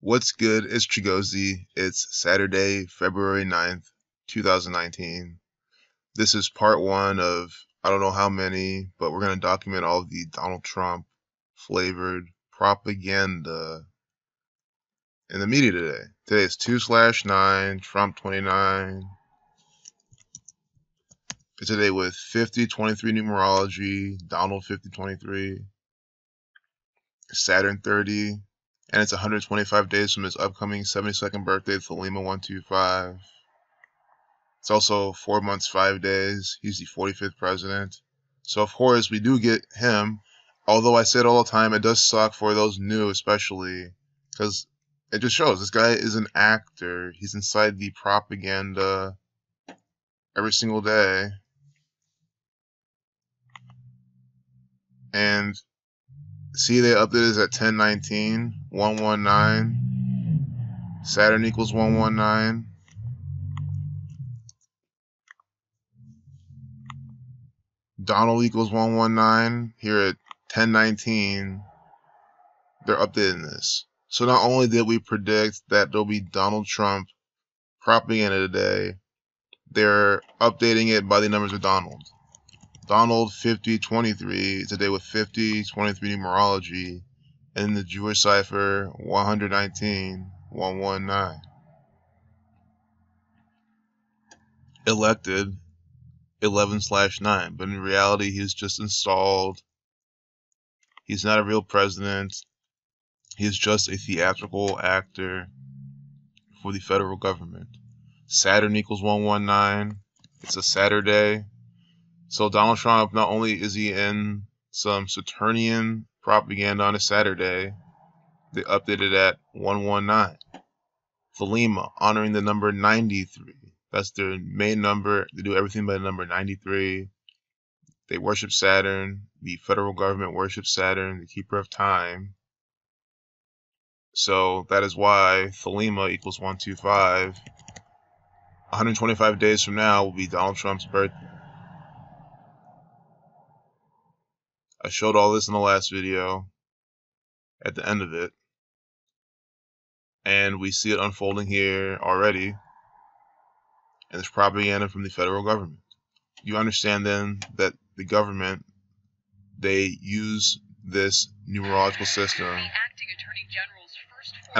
What's good? It's Chigozy. It's Saturday, February 9th, 2019. This is part one of I don't know how many, but we're going to document all of the Donald Trump flavored propaganda in the media today. Today is 2/9, Trump 29. It's a day with 5023 numerology, Donald 5023, Saturn 30, and it's 125 days from his upcoming 72nd birthday, Thelemic 125. It's also 4 months, 5 days. He's the 45th president. So, of course, we do get him. Although I say it all the time, it does suck for those new, especially, because it just shows this guy is an actor. He's inside the propaganda every single day. And see, they updated at 10/19, 119. Saturn equals 119. Donald equals 119. Here at 10/19, they're updating this. So not only did we predict that there'll be Donald Trump propaganda today, they're updating it by the numbers of Donald. Donald 5023 is a day with 5023 numerology, and in the Jewish cipher 119 119. Elected 11/9, but in reality he's just installed. He's not a real president. He's just a theatrical actor for the federal government. Saturn equals 119. It's a Saturday. So Donald Trump, not only is he in some Saturnian propaganda on a Saturday, they updated at 119. Thelemic, honoring the number 93. That's their main number. They do everything by the number 93. They worship Saturn. The federal government worships Saturn, the keeper of time. So that is why Thelemic equals 125. 125 days from now will be Donald Trump's birthday. I showed all this in the last video at the end of it. And we see it unfolding here already. And it's propaganda from the federal government. You understand then that the government, they use this numerological system. And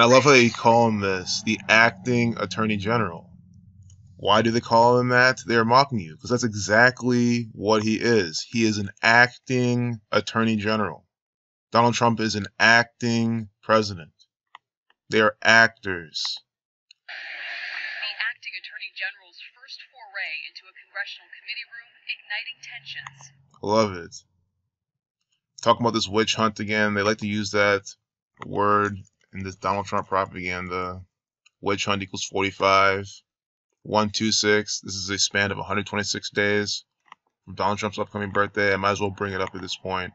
I love how they call him this, the acting attorney general. Why do they call him that? They're mocking you, because that's exactly what he is. He is an acting attorney general. Donald Trump is an acting president. They are actors. The acting attorney general's first foray into a congressional committee room, igniting tensions. I love it. Talking about this witch hunt again. They like to use that word in this Donald Trump propaganda. Witch hunt equals 45. 126. This is a span of 126 days from Donald Trump's upcoming birthday. I might as well bring it up at this point.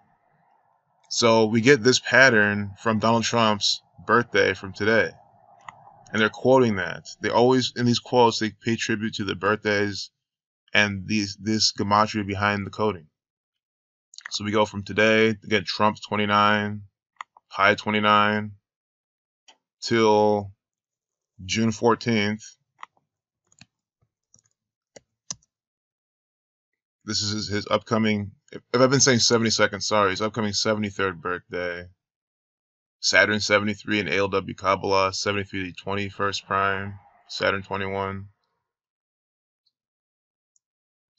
So we get this pattern from Donald Trump's birthday from today. And they're quoting that. They always, in these quotes, they pay tribute to the birthdays and this gematria behind the coding. So we go from today, again, Trump 29, Pi 29, till June 14th. This is his upcoming, if I've been saying 72nd, sorry, his upcoming 73rd birthday. Saturn 73 in ALW Kabbalah, 73 the 21st prime, Saturn 21.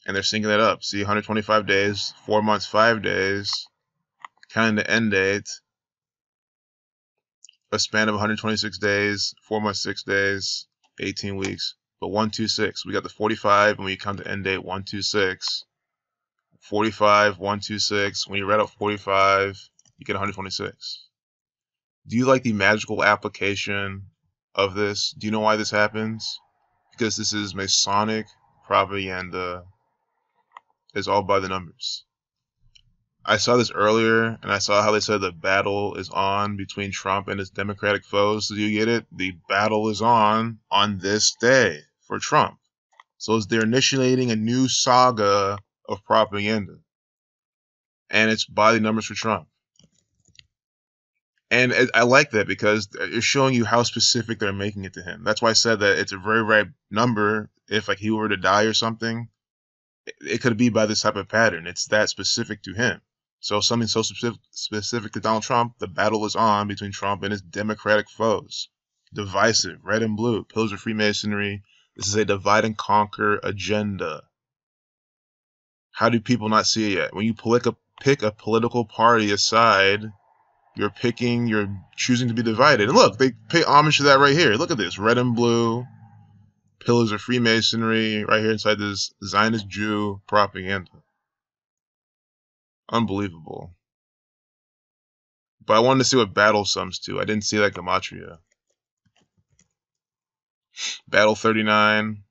And they're syncing that up. See, 125 days, 4 months, 5 days, counting the end date. A span of 126 days, 4 months, 6 days, 18 weeks. But 126, we got the 45, and when you count the end date, 126. 45, 126. When you read out 45, you get 126. Do you like the magical application of this? Do you know why this happens? Because this is Masonic propaganda. It's all by the numbers. I saw this earlier, and I saw how they said the battle is on between Trump and his Democratic foes. So do you get it? The battle is on this day for Trump. So they're initiating a new saga of propaganda. And it's by the numbers for Trump. And I like that because it's showing you how specific they're making it to him. That's why I said that it's a very right number. If like he were to die or something, it could be by this type of pattern. It's that specific to him. So something so specific to Donald Trump, the battle is on between Trump and his Democratic foes. Divisive, red and blue, pillars of Freemasonry. This is a divide and conquer agenda. How do people not see it yet? When you pick a political party aside, you're choosing to be divided. And look, they pay homage to that right here. Look at this, red and blue, pillars of Freemasonry, right here inside this Zionist Jew propaganda. Unbelievable. But I wanted to see what battle sums to. I didn't see that gematria. Battle 39,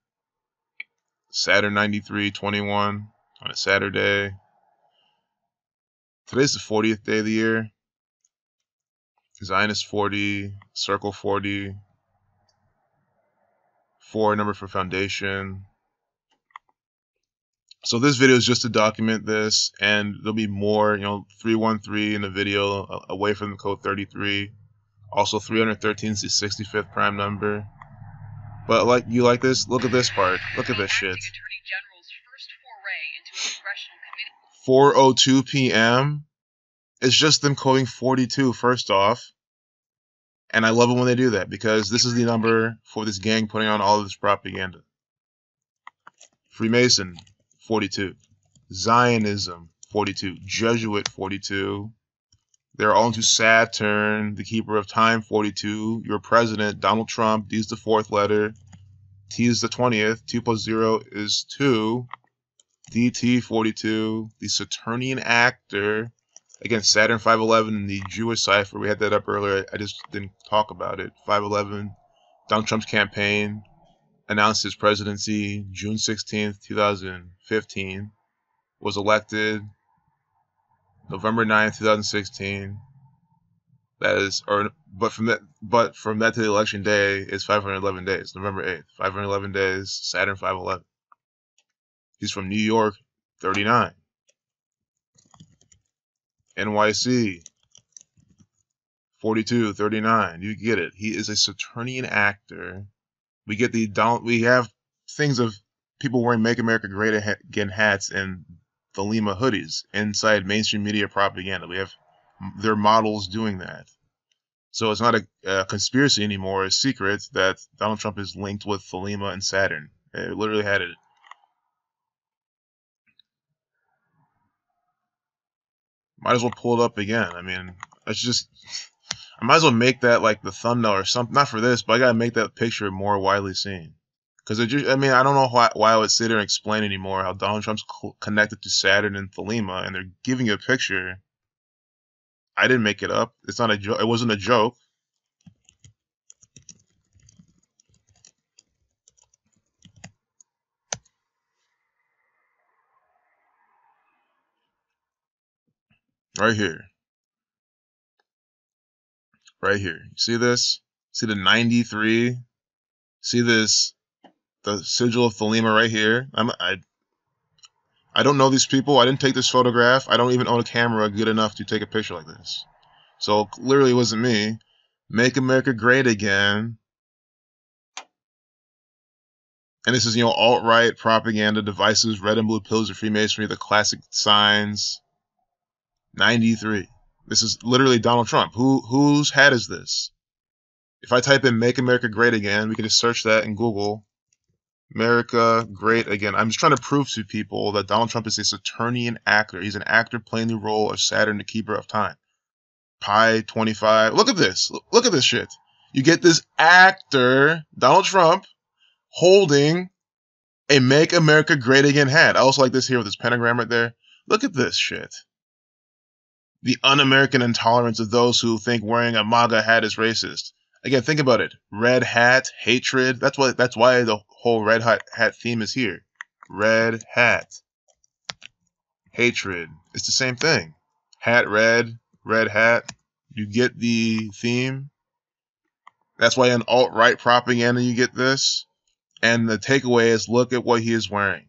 Saturn 93/21 on a Saturday. Today's the 40th day of the year. Zionist 40, Circle 40, 4 number for foundation. So this video is just to document this, and there'll be more, 313 in the video away from the code 33. Also 313 is the 65th prime number. But you like this? Look at this part. Look at this shit. 4:02 p.m. It's just them coding 42 first off. And I love it when they do that because this is the number for this gang putting on all of this propaganda. Freemason, 42. Zionism, 42. Jesuit, 42. They're all into Saturn, the keeper of time, 42. Your president, Donald Trump, D is the 4th letter. T is the 20th. 2 plus 0 is 2. DT, 42. The Saturnian actor. Again, Saturn 511 in the Jewish cipher. We had that up earlier. I just didn't talk about it. 511. Donald Trump's campaign announced his presidency June 16th, 2015. Was elected November 9th, 2016. But from that to the election day is 511 days. November 8th, 511 days. Saturn 511. He's from New York, 39. NYC, 42, 39. You get it. He is a Saturnian actor. We have things of people wearing "Make America Great Again" hats and Thelemic hoodies inside mainstream media propaganda. We have their models doing that. So it's not a conspiracy anymore, a secret that Donald Trump is linked with Thelemic and Saturn. It literally had it. Might as well pull it up again. I mean, I might as well make that like the thumbnail or something. Not for this, but I gotta make that picture more widely seen. Because I don't know why I would sit there and explain anymore how Donald Trump's connected to Saturn and Thelemic, and they're giving you a picture. I didn't make it up. It's not a joke. It wasn't a joke. Right here. Right here. You see this? See the 93? See this? The sigil of Thelemic right here. I don't know these people. I didn't take this photograph. I don't even own a camera good enough to take a picture like this. So literally it wasn't me. Make America Great Again. And this is, alt-right propaganda devices, red and blue pillars of Freemasonry, the classic signs. 93. This is literally Donald Trump. Whose hat is this? If I type in "Make America Great Again," we can just search that in Google. America Great Again. I'm just trying to prove to people that Donald Trump is a Saturnian actor. He's an actor playing the role of Saturn, the keeper of time. Pi 25. Look at this. Look at this shit. You get this actor, Donald Trump, holding a "Make America Great Again" hat. I also like this here with this pentagram right there. Look at this shit. The un-American intolerance of those who think wearing a MAGA hat is racist. Again, think about it. Red hat, hatred. That's why the whole red hat theme is here. Red hat. Hatred. It's the same thing. Hat red, red hat. You get the theme. That's why in alt-right propaganda you get this. And the takeaway is, look at what he is wearing.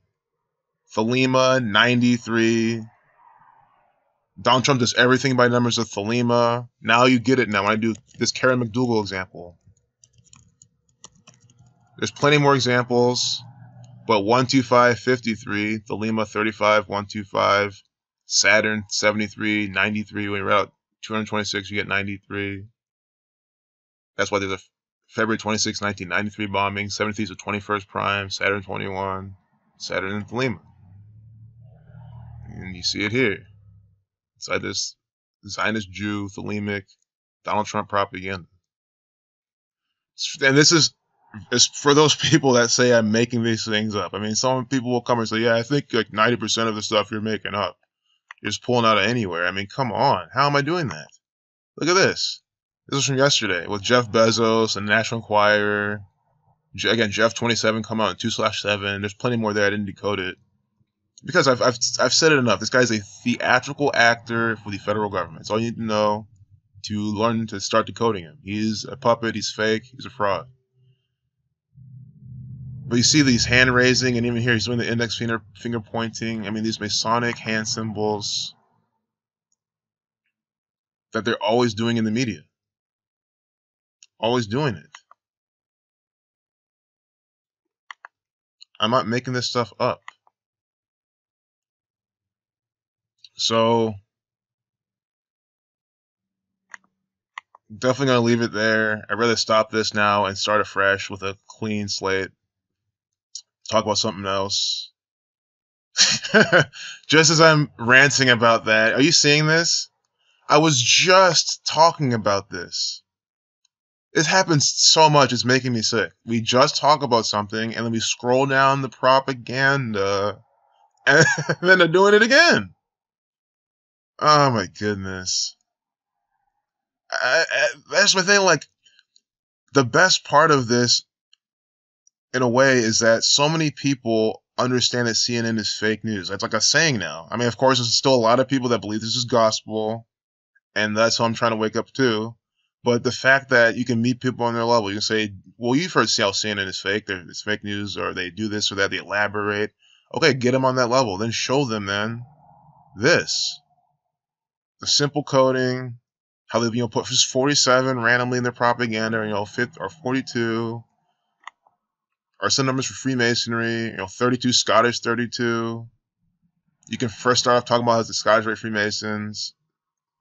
Thelemic 93. Donald Trump does everything by numbers of Thelema. Now you get it now when I do this Karen McDougal example. There's plenty more examples, but 12553, Thelema 35, 125, Saturn 73, 93. When you're out 226, you get 93. That's why there's a February 26, 1993 bombing. 73 is the 21st prime, Saturn 21, Saturn and Thelema. And you see it here. Inside this Zionist Jew, Thelemic, Donald Trump propaganda. And this is for those people that say I'm making these things up. I mean, some people will come and say, yeah, I think like 90% of the stuff you're making up, you're just pulling out of anywhere. I mean, come on. How am I doing that? Look at this. This was from yesterday with Jeff Bezos and National Enquirer. Again, Jeff 27 come out in 2/7. There's plenty more there. I didn't decode it. Because I've said it enough. This guy's a theatrical actor for the federal government. That's all you need to know to learn to start decoding him. He's a puppet. He's fake. He's a fraud. But you see these hand raising, and even here he's doing the index finger pointing. I mean, these Masonic hand symbols that they're always doing in the media. Always doing it. I'm not making this stuff up. So, definitely going to leave it there. I'd rather stop this now and start afresh with a clean slate. Talk about something else. Just as I'm ranting about that, are you seeing this? I was just talking about this. It happens so much, it's making me sick. We just talk about something, and then we scroll down the propaganda, and then they're doing it again. Oh my goodness. That's my thing, like, the best part of this, in a way, is that so many people understand that CNN is fake news. That's like a saying now. I mean, of course, there's still a lot of people that believe this is gospel, and that's how I'm trying to wake up to. But the fact that you can meet people on their level, you can say, well, you've heard how CNN is fake, it's fake news, or they do this or that, they elaborate. Okay, get them on that level. Then show them, then, this. The simple coding, how they, put just 47 randomly in their propaganda, 50 or 42, or some numbers for Freemasonry, 32 Scottish 32. You can first start off talking about the Scottish Rite Freemasons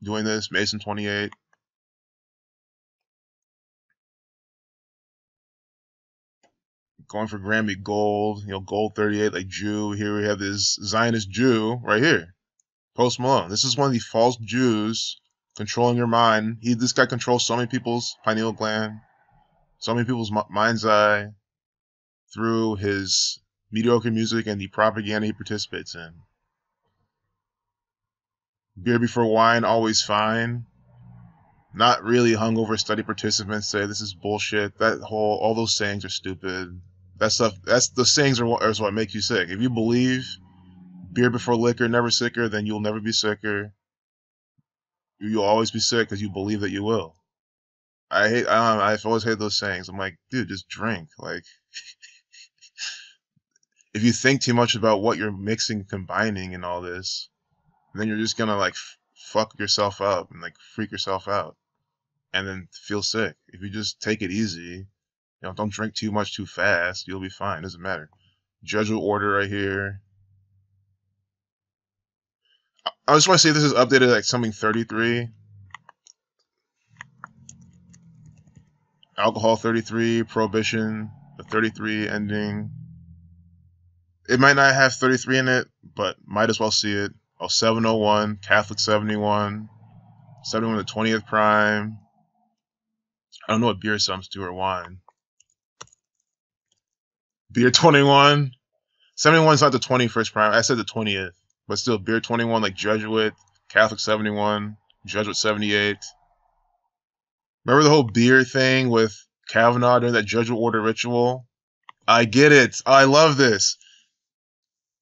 doing this, Mason 28. Going for Grammy Gold, Gold 38, like Jew. Here we have this Zionist Jew right here, Post Malone. This is one of the false Jews controlling your mind. This guy controls so many people's pineal gland, so many people's mind's eye through his mediocre music and the propaganda he participates in. Beer before wine, always fine. Not really hungover study participants say this is bullshit. All those sayings are stupid. That stuff, the sayings are what make you sick. If you believe beer before liquor, never sicker, then you'll never be sicker. You'll always be sick because you believe that you will. I've always hated those sayings. I'm like, dude, just drink. Like, if you think too much about what you're mixing, combining, and all this, then you're just gonna like fuck yourself up and like freak yourself out, and then feel sick. If you just take it easy, don't drink too much too fast, you'll be fine. Doesn't matter. Jesuit order right here. I just want to say this is updated like something 33. Alcohol 33, prohibition, the 33 ending. It might not have 33 in it, but might as well see it. 701, Catholic 71, 71 the 20th prime. I don't know what beer sums to or wine. Beer 21. 71 is not the 21st prime. I said the 20th. But still, beer 21 like Jesuit, Catholic 71, Jesuit 78. Remember the whole beer thing with Kavanaugh during that Jesuit order ritual? I get it. I love this.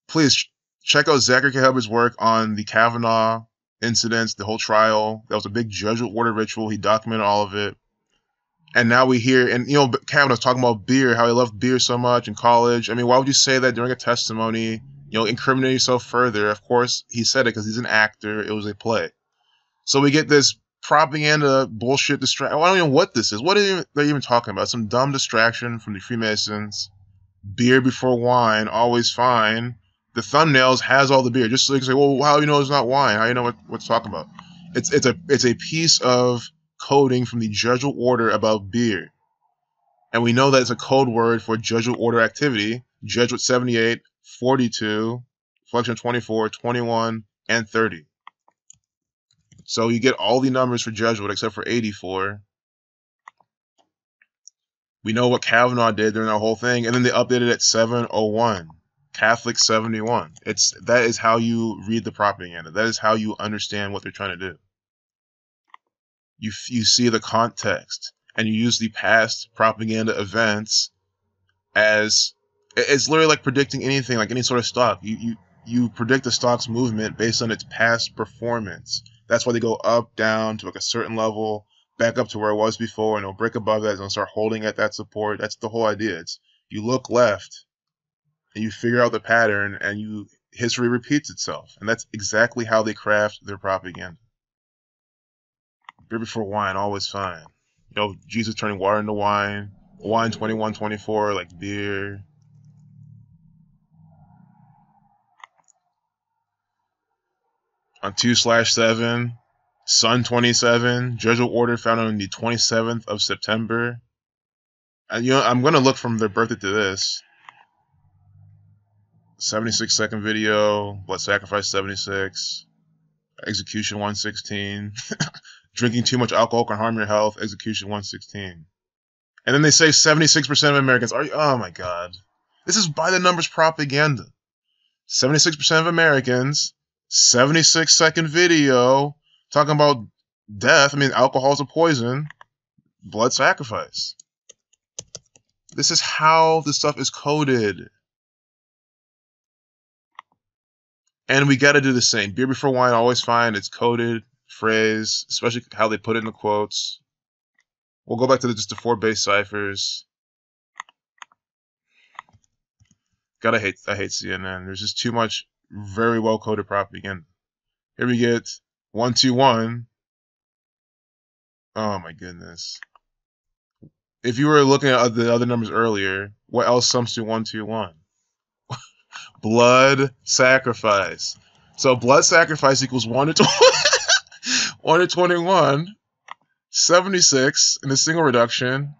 Please check out Zachary K. Hubbard's work on the Kavanaugh incidents, the whole trial. That was a big Jesuit order ritual. He documented all of it. And now we hear, and Kavanaugh's talking about beer, how he loved beer so much in college. I mean, why would you say that during a testimony incriminate yourself further. Of course, he said it because he's an actor. It was a play. So we get this propaganda bullshit distraction. I don't even know what this is. What are they even talking about? Some dumb distraction from the Freemasons. Beer before wine, always fine. The thumbnails has all the beer. Just so you can say, well, how do you know it's not wine? How do you know what to talk about? It's a piece of coding from the Jesuit order about beer. And we know that it's a code word for Jesuit order activity. Jesuit 78, 42, flexion 24, 21, and 30. So you get all the numbers for Jesuit except for 84. We know what Kavanaugh did during that whole thing, and then they updated at 701. Catholic 71. That is how you read the propaganda. That is how you understand what they're trying to do. You see the context, and you use the past propaganda events as it's literally like predicting anything, like any sort of stock. You predict the stock's movement based on its past performance. That's why they go up, down to like a certain level, back up to where it was before, and it'll break above that and start holding at that support. That's the whole idea. It's you look left and you figure out the pattern, and history repeats itself. And that's exactly how they craft their propaganda. Beer before wine, always fine. Jesus turning water into wine. Wine 21, 24, like beer. On 2/7, Sun 27, Jesuit order found on the 27th of September. And I'm gonna look from their birthday to this. 76-second video, blood sacrifice 76, execution 116, drinking too much alcohol can harm your health, execution 116. And then they say 76% of Americans are. Oh my God, this is by the numbers propaganda. 76% of Americans, 76-second video talking about death. I mean, alcohol is a poison. Blood sacrifice. This is how this stuff is coded. And we got to do the same. Beer before wine, always fine. It's coded phrase, especially how they put it in the quotes. We'll go back to just the 4 base ciphers. I hate CNN. There's just too much very well coded propaganda. Here we get 121. Oh my goodness. If you were looking at the other numbers earlier, what else sums to 121? Blood sacrifice. So blood sacrifice equals 1 to 1 to 21, 76 in a single reduction.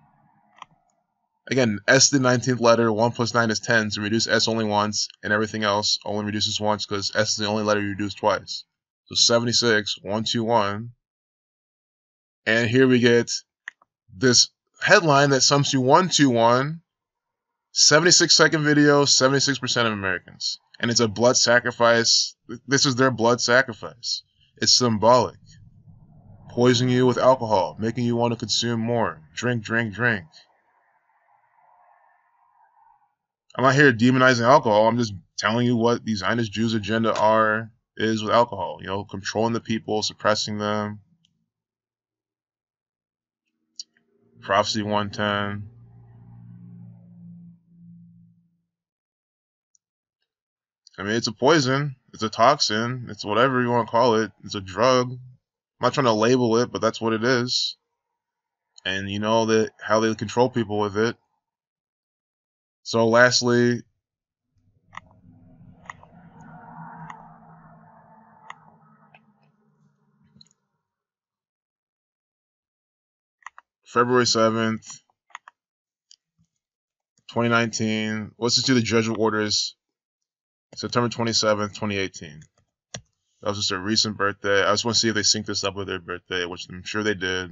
Again, S the 19th letter, 1 plus 9 is 10, so reduce S only once, and everything else only reduces once because S is the only letter you reduce twice. So 76, 121. And here we get this headline that sums to 121, 76-second video, 76% of Americans. And it's a blood sacrifice. This is their blood sacrifice. It's symbolic. Poisoning you with alcohol, making you want to consume more. Drink, drink, drink. I'm not here demonizing alcohol. I'm just telling you what the Zionist Jews' agenda is with alcohol. Controlling the people, suppressing them. Prophecy 110. I mean, it's a poison. It's a toxin. It's whatever you want to call it. It's a drug. I'm not trying to label it, but that's what it is. And you know that how they control people with it. So lastly, February 7th, 2019. Let's just do the Jesuit orders. September 27th, 2018. That was just a recent birthday. I just want to see if they synced this up with their birthday, which I'm sure they did.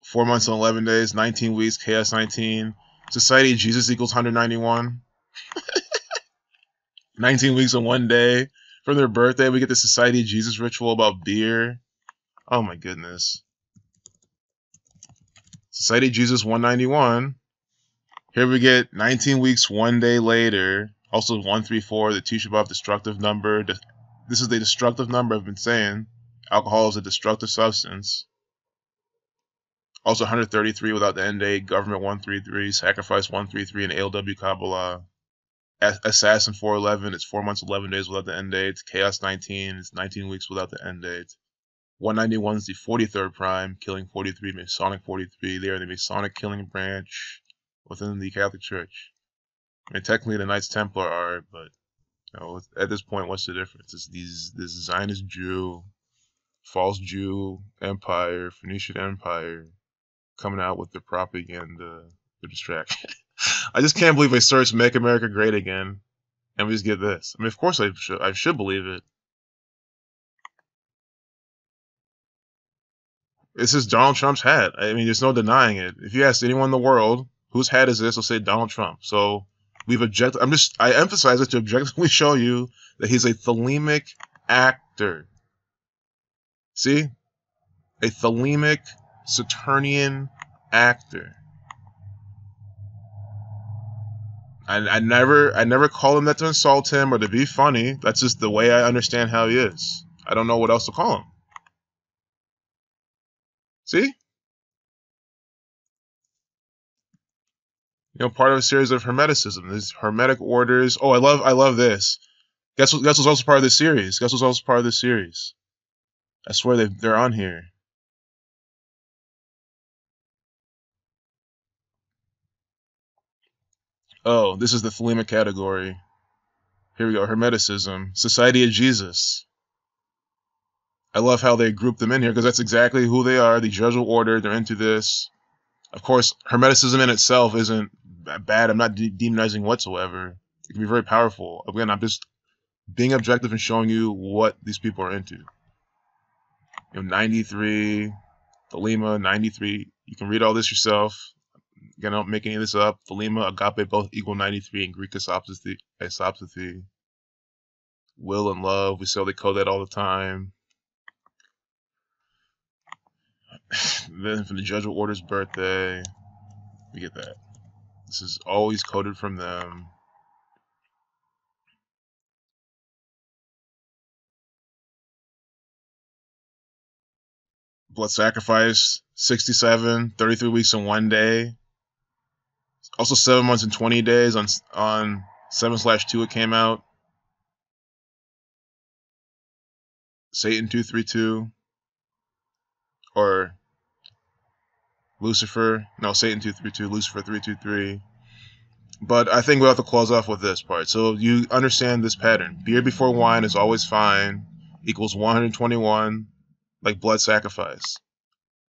4 months and 11 days, 19 weeks, Chaos 19. Society of Jesus equals 191. 19 weeks and 1 day. For their birthday, we get the Society of Jesus ritual about beer. Oh my goodness. Society of Jesus 191. Here we get 19 weeks, 1 day later. Also 134, the Tisha B'Av destructive number. This is the destructive number I've been saying. Alcohol is a destructive substance. Also 133 without the end date. Government 133. Sacrifice 133 and ALW Kabbalah. Assassin 411, it's 4 months 11 days without the end date. Chaos 19, it's 19 weeks without the end date. 191 is the 43rd prime, killing 43, Masonic 43. They are the Masonic killing branch within the Catholic Church. I mean, technically the Knights Templar are, but you know, at this point, what's the difference? It's this Zionist Jew, false Jew empire, Phoenician Empire, coming out with their propaganda, their distraction. I just can't believe I searched "Make America Great Again" and we just get this. I mean, of course I should believe it. This is Donald Trump's hat. I mean, there's no denying it. If you ask anyone in the world whose hat is this, they'll say Donald Trump. So we've objected. I emphasize it to objectively show you that he's a Thelemic actor. See? A Thelemic Saturnian actor. I never call him that to insult him or to be funny. That's just the way I understand how he is. I don't know what else to call him. See? You know, part of a series of Hermeticism. There's Hermetic orders. Oh, I love this. Guess what's also part of this series? Guess what's also part of this series? I swear they're on here. Oh, this is the Thelemic category. Here we go. Hermeticism. Society of Jesus. I love how they group them in here because that's exactly who they are. The Jesuit order. They're into this. Of course, Hermeticism in itself isn't bad. I'm not demonizing whatsoever. It can be very powerful. Again, I'm just being objective and showing you what these people are into. You know, 93, Thelema, 93. You can read all this yourself. Again, I don't make any of this up. Thelema, agape, both equal 93 in Greek isopsathy. Will and love. We say they code that all the time. Then from the Jesuit order's birthday, we get that. This is always coded from them. Blood sacrifice, 67, 33 weeks in 1 day. Also 7 months and 20 days on 7/2 it came out. Satan 232 or Lucifer. No, Satan 232, Lucifer 323. But I think we'll have to close off with this part. So you understand this pattern. Beer before wine is always fine equals 121, like blood sacrifice,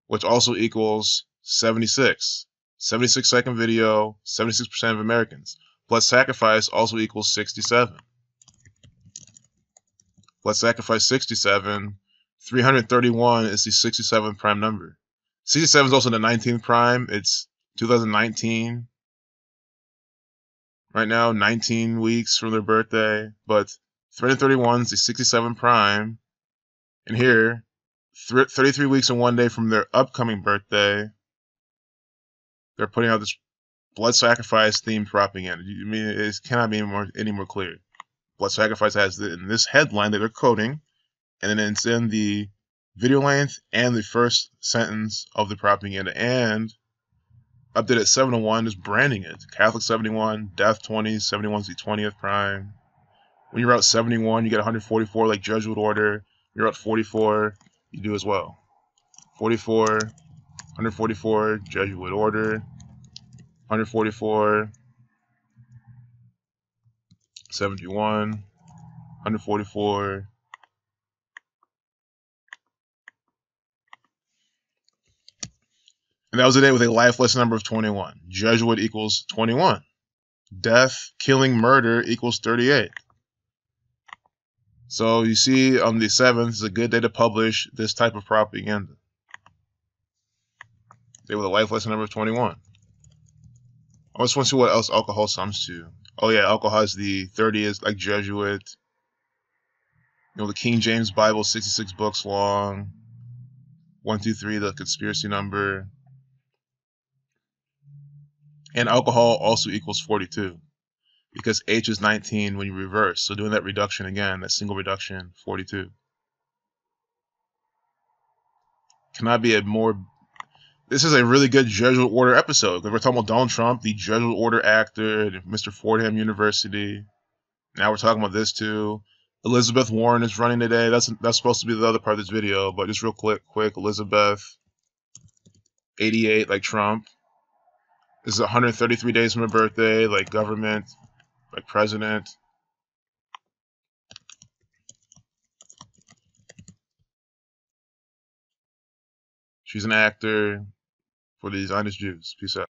which also equals 76. 76-second video, 76% of Americans. Blood sacrifice also equals 67. Blood sacrifice 67. 331 is the 67th prime number. 67 is also the 19th prime. It's 2019. Right now, 19 weeks from their birthday. But 331 is the 67th prime. And here, 33 weeks and 1 day from their upcoming birthday, they're putting out this blood sacrifice themed propaganda. I mean, it cannot be any more clear. Blood sacrifice has in this headline that they're coding, and then it's in the video length and the first sentence of the propaganda, and updated at 701 is branding it. Catholic 71, Death 20, 71 is the 20th prime. When you're out 71, you get 144 like Jesuit order. You're out 44, you do as well. 44, 144, Jesuit order. 144, 71, 144. And that was a day with a life lesson number of 21. Jesuit equals 21. Death, killing, murder equals 38. So you see on the 7th is a good day to publish this type of propaganda. Day with a life lesson number of 21. I just want to see what else alcohol sums to. Oh yeah, alcohol has the 30 is like Jesuit. You know, the King James Bible, 66 books long. 123, the conspiracy number. And alcohol also equals 42. Because H is 19 when you reverse. So doing that reduction again, that single reduction, 42. Cannot be a more This is a really good Jesuit Order episode because we're talking about Donald Trump, the Jesuit Order actor, Mr. Fordham University. Now we're talking about this too. Elizabeth Warren is running today. That's supposed to be the other part of this video, but just real quick, Elizabeth, 88, like Trump. This is 133 days from her birthday, like government, like president. She's an actor for the Zionist Jews. Peace out.